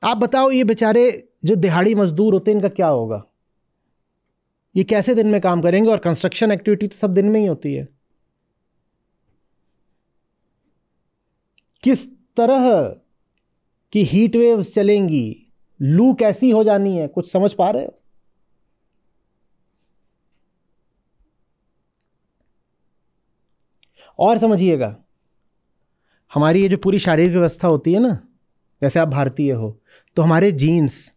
आप बताओ ये बेचारे जो दिहाड़ी मजदूर होते हैं इनका क्या होगा? ये कैसे दिन में काम करेंगे? और कंस्ट्रक्शन एक्टिविटी तो सब दिन में ही होती है। किस तरह की हीट वेव्स चलेंगी, लू कैसी हो जानी है, कुछ समझ पा रहे हो? और समझिएगा, हमारी ये जो पूरी शारीरिक व्यवस्था होती है ना, जैसे आप भारतीय हो तो हमारे जीन्स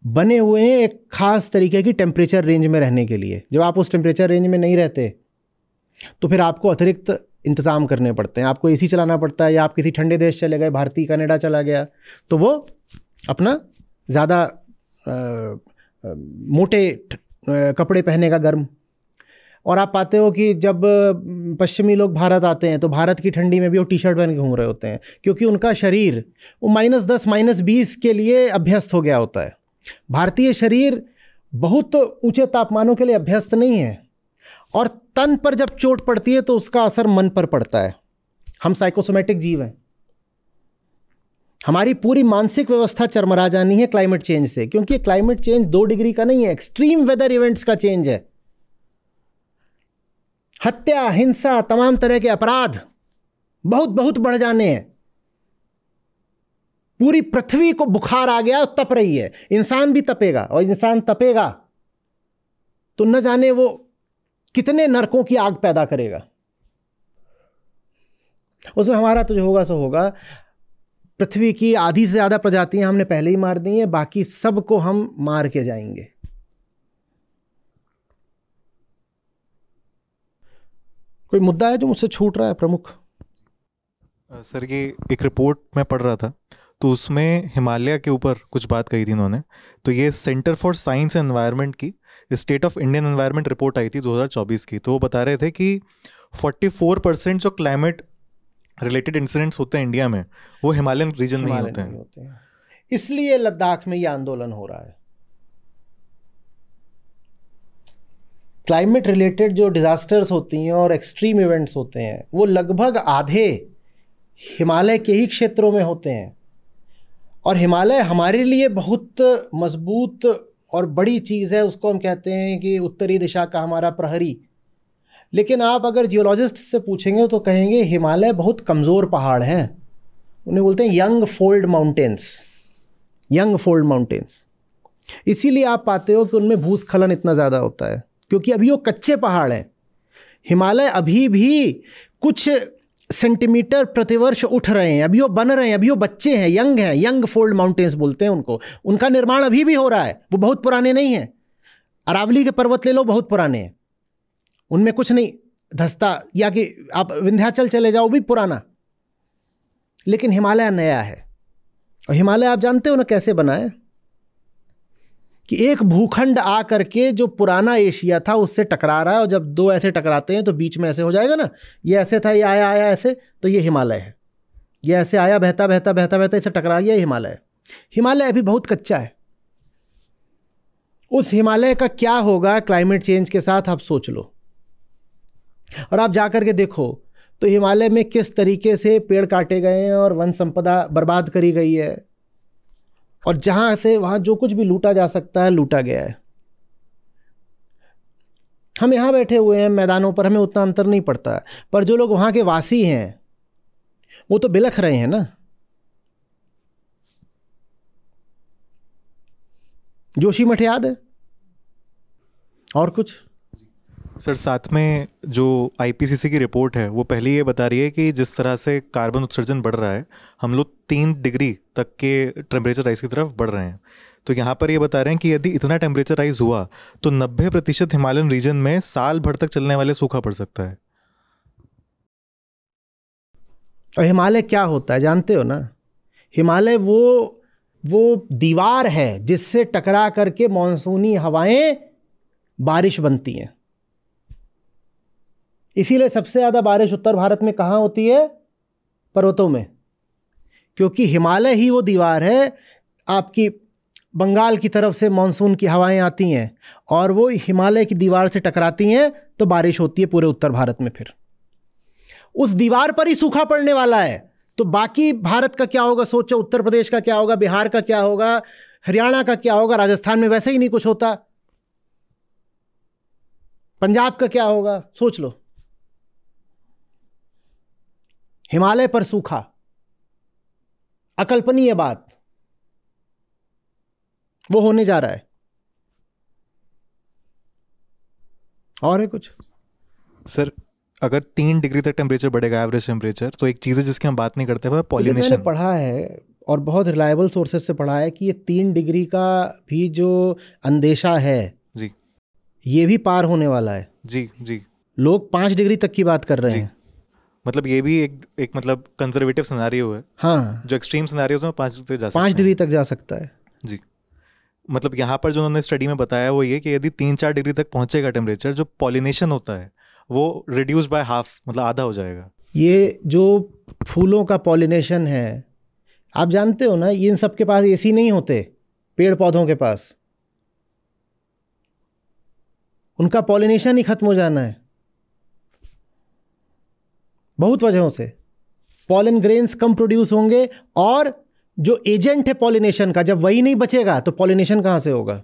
बने हुए हैं एक खास तरीके की टेम्परेचर रेंज में रहने के लिए। जब आप उस टेम्परेचर रेंज में नहीं रहते तो फिर आपको अतिरिक्त इंतज़ाम करने पड़ते हैं। आपको एसी चलाना पड़ता है, या आप किसी ठंडे देश चले गए, भारतीय कनाडा चला गया, तो वो अपना ज़्यादा मोटे कपड़े पहनेगा गर्म। और आप पाते हो कि जब पश्चिमी लोग भारत आते हैं तो भारत की ठंडी में भी वो टी शर्ट पहन के घूम रहे होते हैं, क्योंकि उनका शरीर वो -10 -20 के लिए अभ्यस्त हो गया होता है। भारतीय शरीर बहुत ऊंचे तापमानों के लिए अभ्यस्त नहीं है, और तन पर जब चोट पड़ती है तो उसका असर मन पर पड़ता है। हम साइकोसोमेटिक जीव हैं। हमारी पूरी मानसिक व्यवस्था चरमरा जानी है क्लाइमेट चेंज से, क्योंकि क्लाइमेट चेंज 2 डिग्री का नहीं है, एक्सट्रीम वेदर इवेंट्स का चेंज है। हत्या, हिंसा, तमाम तरह के अपराध बहुत बहुत बढ़ जाने हैं। पूरी पृथ्वी को बुखार आ गया, तप रही है। इंसान भी तपेगा, और इंसान तपेगा तो न जाने वो कितने नरकों की आग पैदा करेगा। उसमें हमारा तो जो होगा सो होगा। पृथ्वी की आधी से ज्यादा प्रजातियां हमने पहले ही मार दी हैं, बाकी सबको हम मार के जाएंगे। कोई मुद्दा है जो मुझसे छूट रहा है प्रमुख? सर, ये एक रिपोर्ट मैं पढ़ रहा था तो उसमें हिमालय के ऊपर कुछ बात कही थी इन्होंने। तो ये Centre for Science and Environment की State of Indian Environment Report आई थी 2024 की। तो वो बता रहे थे कि 44% जो क्लाइमेट रिलेटेड इंसिडेंट्स होते हैं इंडिया में वो हिमालयन रीजन में ही होते हैं। इसलिए लद्दाख में ये आंदोलन हो रहा है। क्लाइमेट रिलेटेड जो डिजास्टर्स होती हैं और एक्सट्रीम इवेंट्स होते हैं वो लगभग आधे हिमालय के ही क्षेत्रों में होते हैं। और हिमालय हमारे लिए बहुत मजबूत और बड़ी चीज़ है। उसको हम कहते हैं कि उत्तरी दिशा का हमारा प्रहरी। लेकिन आप अगर जियोलॉजिस्ट से पूछेंगे तो कहेंगे हिमालय बहुत कमज़ोर पहाड़ हैं। उन्हें बोलते हैं young fold mountains, young fold mountains. इसीलिए आप पाते हो कि उनमें भूस्खलन इतना ज़्यादा होता है, क्योंकि अभी वो कच्चे पहाड़ हैं। हिमालय अभी भी कुछ सेंटीमीटर प्रतिवर्ष उठ रहे हैं, अभी वो बन रहे हैं, अभी वो बच्चे हैं, यंग हैं, यंग फोल्ड माउंटेन्स बोलते हैं उनको। उनका निर्माण अभी भी हो रहा है, वो बहुत पुराने नहीं हैं। अरावली के पर्वत ले लो, बहुत पुराने हैं, उनमें कुछ नहीं धंसता। या कि आप विंध्याचल चले जाओ, भी पुराना। लेकिन हिमालय नया है। और हिमालय आप जानते हो ना कैसे बना है, कि एक भूखंड आ करके जो पुराना एशिया था उससे टकरा रहा है, और जब दो ऐसे टकराते हैं तो बीच में ऐसे हो जाएगा ना, ये ऐसे था, ये आया आया ऐसे, तो ये हिमालय है। ये ऐसे आया, बहता बहता बहता बहता इसे टकरा गया, हिमालय है। हिमालय अभी बहुत कच्चा है। उस हिमालय का क्या होगा क्लाइमेट चेंज के साथ, आप सोच लो। और आप जा करके देखो तो हिमालय में किस तरीके से पेड़ काटे गए हैं और वन संपदा बर्बाद करी गई है, और जहां से वहां जो कुछ भी लूटा जा सकता है लूटा गया है। हम यहां बैठे हुए हैं मैदानों पर, हमें उतना अंतर नहीं पड़ता, पर जो लोग वहां के वासी हैं वो तो बिलख रहे हैं ना। जोशीमठ याद है? और कुछ? सर, साथ में जो आईपीसीसी की रिपोर्ट है वो पहले ये बता रही है कि जिस तरह से कार्बन उत्सर्जन बढ़ रहा है, हम लोग 3 डिग्री तक के टेम्परेचर राइज की तरफ बढ़ रहे हैं। तो यहाँ पर ये बता रहे हैं कि यदि इतना टेम्परेचर राइज हुआ तो 90% हिमालयन रीजन में साल भर तक चलने वाले सूखा पड़ सकता है। और हिमालय क्या होता है जानते हो ना? हिमालय वो दीवार है जिससे टकरा करके मॉनसूनी हवाएं बारिश बनती हैं। इसीलिए सबसे ज़्यादा बारिश उत्तर भारत में कहाँ होती है? पर्वतों में, क्योंकि हिमालय ही वो दीवार है। आपकी बंगाल की तरफ से मॉनसून की हवाएं आती हैं और वो हिमालय की दीवार से टकराती हैं तो बारिश होती है पूरे उत्तर भारत में। फिर उस दीवार पर ही सूखा पड़ने वाला है, तो बाकी भारत का क्या होगा सोचो, उत्तर प्रदेश का क्या होगा, बिहार का क्या होगा, हरियाणा का क्या होगा, राजस्थान में वैसे ही नहीं कुछ होता, पंजाब का क्या होगा, सोच लो। हिमालय पर सूखा, अकल्पनीय बात, वो होने जा रहा है। और है कुछ सर? अगर 3 डिग्री तक टेम्परेचर बढ़ेगा एवरेज टेम्परेचर, तो एक चीज़ है जिसकी हम बात नहीं करते हुए, पॉलिनेशन। मैंने पढ़ा है और बहुत रिलायबल सोर्सेज से पढ़ा है कि ये 3 डिग्री का भी जो अंदेशा है जी, ये भी पार होने वाला है। जी जी। लोग 5 डिग्री तक की बात कर रहे हैं। मतलब ये भी एक मतलब कंजर्वेटिव सिनेरियो है। हाँ, जो एक्सट्रीम सिनेरियोज में 5 डिग्री तक जा सकते 5 डिग्री तक जा सकता है। जी। मतलब यहाँ पर जो उन्होंने स्टडी में बताया वो ये कि यदि 3-4 डिग्री तक पहुंचेगा टेम्परेचर, जो पॉलिनेशन होता है वो रिड्यूस बाय हाफ, मतलब आधा हो जाएगा। ये जो फूलों का पॉलिनेशन है, आप जानते हो ना, इन सब के पास एसी नहीं होते, पेड़ पौधों के पास उनका पॉलिनेशन ही खत्म हो जाना है बहुत वजहों से। पॉलन ग्रेन्स कम प्रोड्यूस होंगे और जो एजेंट है पॉलिनेशन का, जब वही नहीं बचेगा तो पॉलिनेशन कहां से होगा?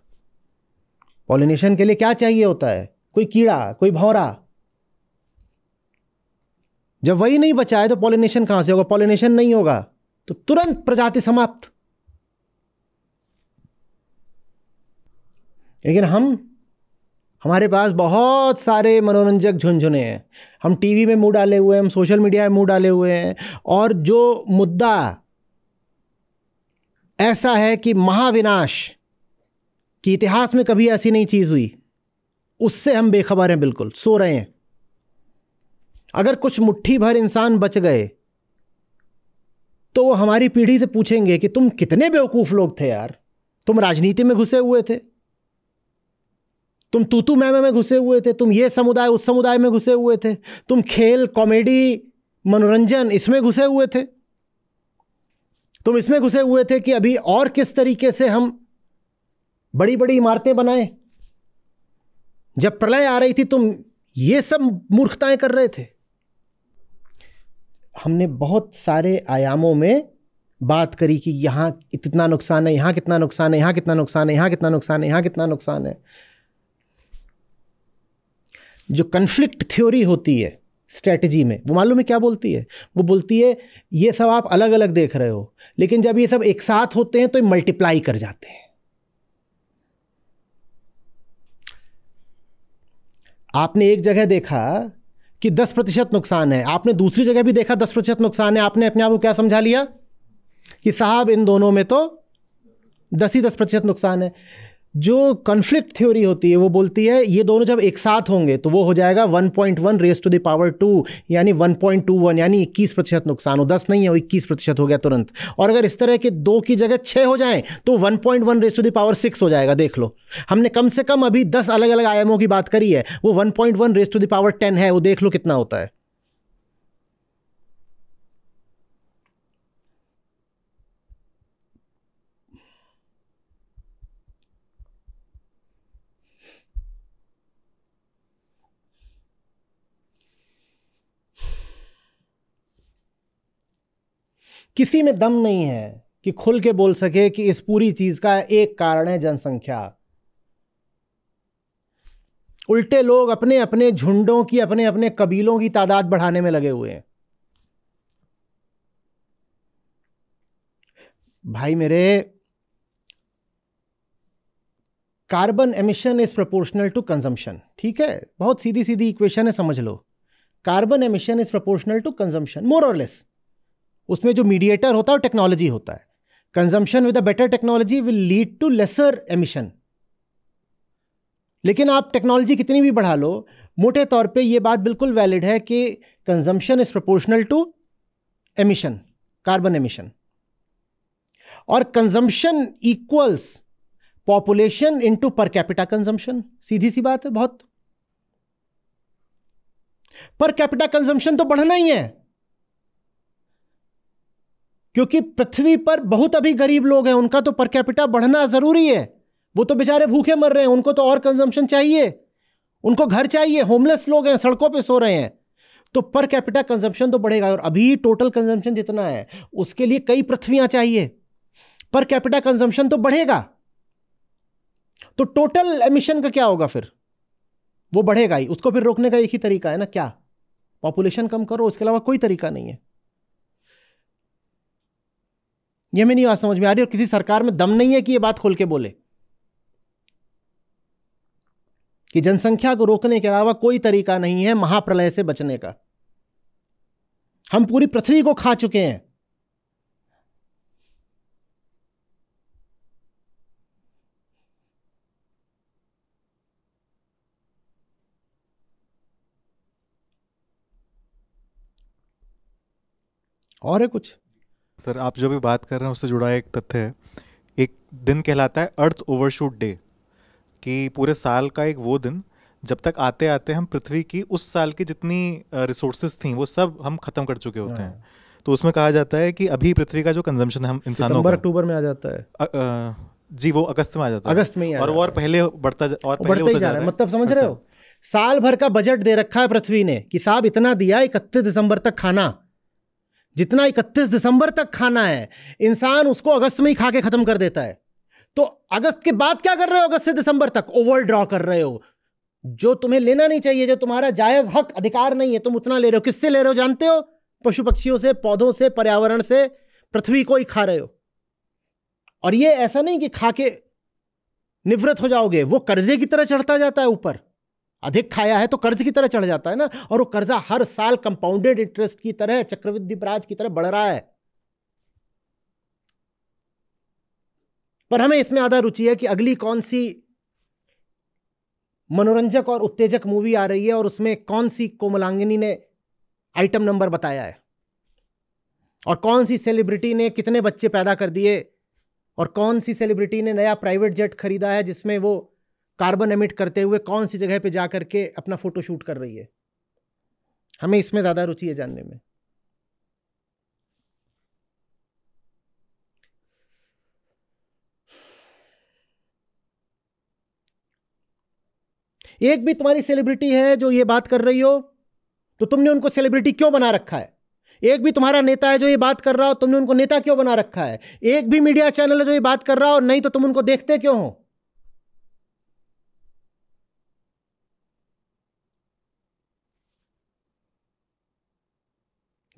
पॉलिनेशन के लिए क्या चाहिए होता है? कोई कीड़ा, कोई भौरा। जब वही नहीं बचा है तो पॉलिनेशन कहां से होगा? पॉलिनेशन नहीं होगा तो तुरंत प्रजाति समाप्त। लेकिन हमारे पास बहुत सारे मनोरंजक झुंझुने हैं, हम टीवी में मुंह डाले हुए हैं, हम सोशल मीडिया में मुंह डाले हुए हैं, और जो मुद्दा ऐसा है कि महाविनाश कि इतिहास में कभी ऐसी नहीं चीज हुई, उससे हम बेखबर हैं, बिल्कुल सो रहे हैं। अगर कुछ मुट्ठी भर इंसान बच गए तो वो हमारी पीढ़ी से पूछेंगे कि तुम कितने बेवकूफ लोग थे यार, तुम राजनीति में घुसे हुए थे, तुम तूतू मैमे में घुसे हुए थे, तुम ये समुदाय उस समुदाय में घुसे हुए थे, तुम खेल, कॉमेडी, मनोरंजन इसमें घुसे हुए थे, तुम इसमें घुसे हुए थे कि अभी और किस तरीके से हम बड़ी बड़ी इमारतें बनाएं। जब प्रलय आ रही थी तुम ये सब मूर्खताएं कर रहे थे। हमने बहुत सारे आयामों में बात करी कि यहां कितना नुकसान है, यहां कितना नुकसान है, यहां कितना नुकसान है, यहां कितना नुकसान है, यहां कितना नुकसान है। जो कन्फ्लिक्ट थ्योरी होती है स्ट्रेटजी में, वो मालूम है क्या बोलती है? वो बोलती है ये सब आप अलग अलग देख रहे हो, लेकिन जब ये सब एक साथ होते हैं तो ये मल्टीप्लाई कर जाते हैं। आपने एक जगह देखा कि 10% नुकसान है, आपने दूसरी जगह भी देखा 10% नुकसान है, आपने अपने आप को क्या समझा लिया कि साहब इन दोनों में तो 10% नुकसान है। जो कॉन्फ्लिक्ट थ्योरी होती है वो बोलती है ये दोनों जब एक साथ होंगे तो वो हो जाएगा 1.1 रेज़ टू द पावर 2, यानी 1.21, यानी 21% नुकसान हो। 10 नहीं है, वो 21% हो गया तुरंत। और अगर इस तरह के 2 की जगह 6 हो जाएं तो 1.1 रेज़ टू द पावर 6 हो जाएगा। देख लो, हमने कम से कम अभी 10 अलग अलग आयामों की बात करी है, वो 1.1 रेज़ टू द पावर 10 है, वो देख लो कितना होता है। किसी में दम नहीं है कि खुल के बोल सके कि इस पूरी चीज का एक कारण है जनसंख्या। उल्टे लोग अपने अपने झुंडों की, अपने अपने कबीलों की तादाद बढ़ाने में लगे हुए हैं। भाई मेरे, carbon emission is proportional to consumption. ठीक है, बहुत सीधी सीधी इक्वेशन है, समझ लो। Carbon emission is proportional to consumption, more और लेस। उसमें जो मीडिएटर होता है वो टेक्नोलॉजी होता है। Consumption with a better technology will lead to lesser emission. लेकिन आप टेक्नोलॉजी कितनी भी बढ़ा लो, मोटे तौर पे ये बात बिल्कुल वैलिड है कि consumption is proportional to emission, carbon emission. और consumption equals population into per capita consumption. सीधी सी बात है बहुत। पर कैपिटा कंजम्पशन तो बढ़ना ही है, क्योंकि पृथ्वी पर बहुत अभी गरीब लोग हैं, उनका तो पर कैपिटा बढ़ना जरूरी है। वो तो बेचारे भूखे मर रहे हैं, उनको तो और कंजम्पशन चाहिए, उनको घर चाहिए। होमलेस लोग हैं, सड़कों पे सो रहे हैं, तो पर कैपिटा कंजम्पशन तो बढ़ेगा, और अभी टोटल कंजम्पशन जितना है उसके लिए कई पृथ्वियां चाहिए, पर कैपिटा कंजम्पशन तो बढ़ेगा, तो टोटल एमिशन का क्या होगा फिर? वो बढ़ेगा ही। उसको फिर रोकने का एक ही तरीका है ना, क्या? पॉपुलेशन कम करो, उसके अलावा कोई तरीका नहीं है। ये में नहीं बात समझ में आ रही, और किसी सरकार में दम नहीं है कि ये बात खोल के बोले कि जनसंख्या को रोकने के अलावा कोई तरीका नहीं है महाप्रलय से बचने का। हम पूरी पृथ्वी को खा चुके हैं। और है कुछ? सर, आप जो भी बात कर रहे हैं उससे जुड़ा एक तथ्य है। एक दिन कहलाता है अर्थ ओवरशूट डे, कि पूरे साल का एक वो दिन जब तक आते आते हम पृथ्वी की उस साल की जितनी रिसोर्सेज थी वो सब हम खत्म कर चुके होते हैं। तो उसमें कहा जाता है कि अभी पृथ्वी का जो कंजम्पशन है हम इंसानों का, अक्टूबर में आ जाता है। जी, वो अगस्त में आ जाता है। अगस्त में ही और वो और पहले बढ़ता ही जा रहा है। मतलब समझ रहे हो, साल भर का बजट दे रखा है पृथ्वी ने कि साहब इतना दिया 31 दिसंबर तक खाना, जितना 31 दिसंबर तक खाना है इंसान उसको अगस्त में ही खा के खत्म कर देता है। तो अगस्त के बाद क्या कर रहे हो? अगस्त से दिसंबर तक ओवर ड्रॉ कर रहे हो, जो तुम्हें लेना नहीं चाहिए, जो तुम्हारा जायज हक अधिकार नहीं है, तुम उतना ले रहे हो। किससे ले रहे हो जानते हो? पशु पक्षियों से, पौधों से, पर्यावरण से, पृथ्वी को ही खा रहे हो। और ये ऐसा नहीं कि खा के निवृत्त हो जाओगे, वो कर्जे की तरह चढ़ता जाता है ऊपर। अधिक खाया है तो कर्ज की तरह चढ़ जाता है ना, और वो कर्जा हर साल कंपाउंडेड इंटरेस्ट की तरह, चक्रवृद्धि ब्याज की तरह बढ़ रहा है। पर हमें इसमें ज्यादा रुचि है कि अगली कौन सी मनोरंजक और उत्तेजक मूवी आ रही है और उसमें कौन सी कोमलांगिनी ने आइटम नंबर बताया है, और कौन सी सेलिब्रिटी ने कितने बच्चे पैदा कर दिए, और कौन सी सेलिब्रिटी ने नया प्राइवेट जेट खरीदा है जिसमें वो कार्बन एमिट करते हुए कौन सी जगह पे जा करके अपना फोटो शूट कर रही है। हमें इसमें ज्यादा रुचि है जानने में। एक भी तुम्हारी सेलिब्रिटी है जो ये बात कर रही हो तो तुमने उनको सेलिब्रिटी क्यों बना रखा है? एक भी तुम्हारा नेता है जो ये बात कर रहा हो, तुमने उनको नेता क्यों बना रखा है? एक भी मीडिया चैनल है जो ये बात कर रहा हो, नहीं तो तुम उनको देखते क्यों हो?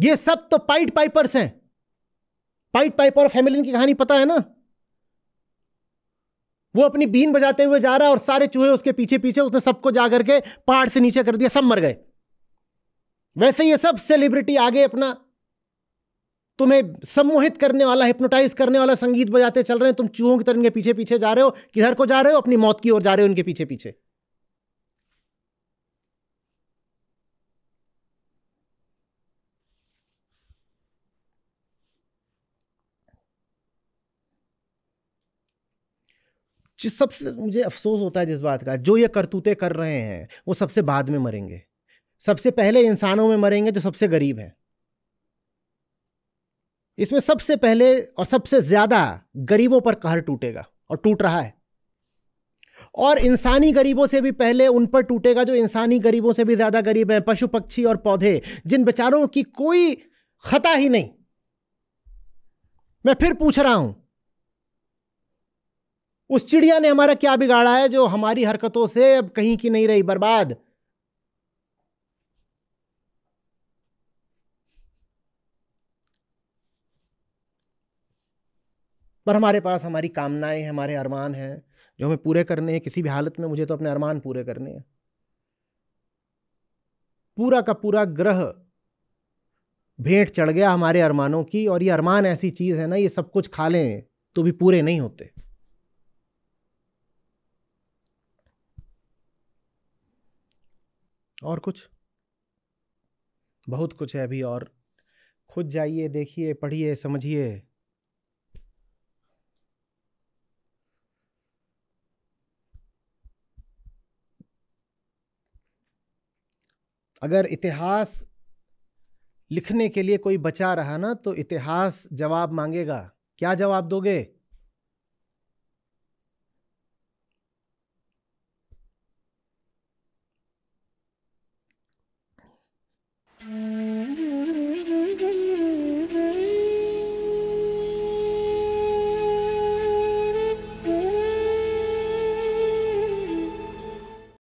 ये सब तो पाइट पाइपर्स हैं। पाइट पाइपर और फैमिली की कहानी पता है ना? वो अपनी बीन बजाते हुए जा रहा है और सारे चूहे उसके पीछे पीछे, उसने सबको जाकर के पहाड़ से नीचे कर दिया, सब मर गए। वैसे ये सब सेलिब्रिटी आगे अपना तुम्हें सम्मोहित करने वाला, हिप्नोटाइज करने वाला संगीत बजाते चल रहे हैं। तुम चूहों की तरह इनके पीछे पीछे जा रहे हो। किधर को जा रहे हो? अपनी मौत की ओर जा रहे हो इनके पीछे पीछे। जिस सबसे मुझे अफसोस होता है जिस बात का, जो ये करतूते कर रहे हैं वो सबसे बाद में मरेंगे। सबसे पहले इंसानों में मरेंगे जो सबसे गरीब हैं। इसमें सबसे पहले और सबसे ज्यादा गरीबों पर कहर टूटेगा, और टूट रहा है। और इंसानी गरीबों से भी पहले उन पर टूटेगा जो इंसानी गरीबों से भी ज्यादा गरीब हैं, पशु पक्षी और पौधे, जिन बेचारों की कोई खता ही नहीं। मैं फिर पूछ रहा हूं, उस चिड़िया ने हमारा क्या बिगाड़ा है जो हमारी हरकतों से अब कहीं की नहीं रही, बर्बाद? पर हमारे पास हमारी कामनाएं, हमारे अरमान हैं जो हमें पूरे करने हैं। किसी भी हालत में मुझे तो अपने अरमान पूरे करने हैं। पूरा का पूरा ग्रह भेंट चढ़ गया हमारे अरमानों की, और ये अरमान ऐसी चीज है ना, ये सब कुछ खा लें तो भी पूरे नहीं होते। और कुछ? बहुत कुछ है अभी, और खुद जाइए, देखिए, पढ़िए, समझिए। अगर इतिहास लिखने के लिए कोई बचा रहा ना, तो इतिहास जवाब मांगेगा। क्या जवाब दोगे?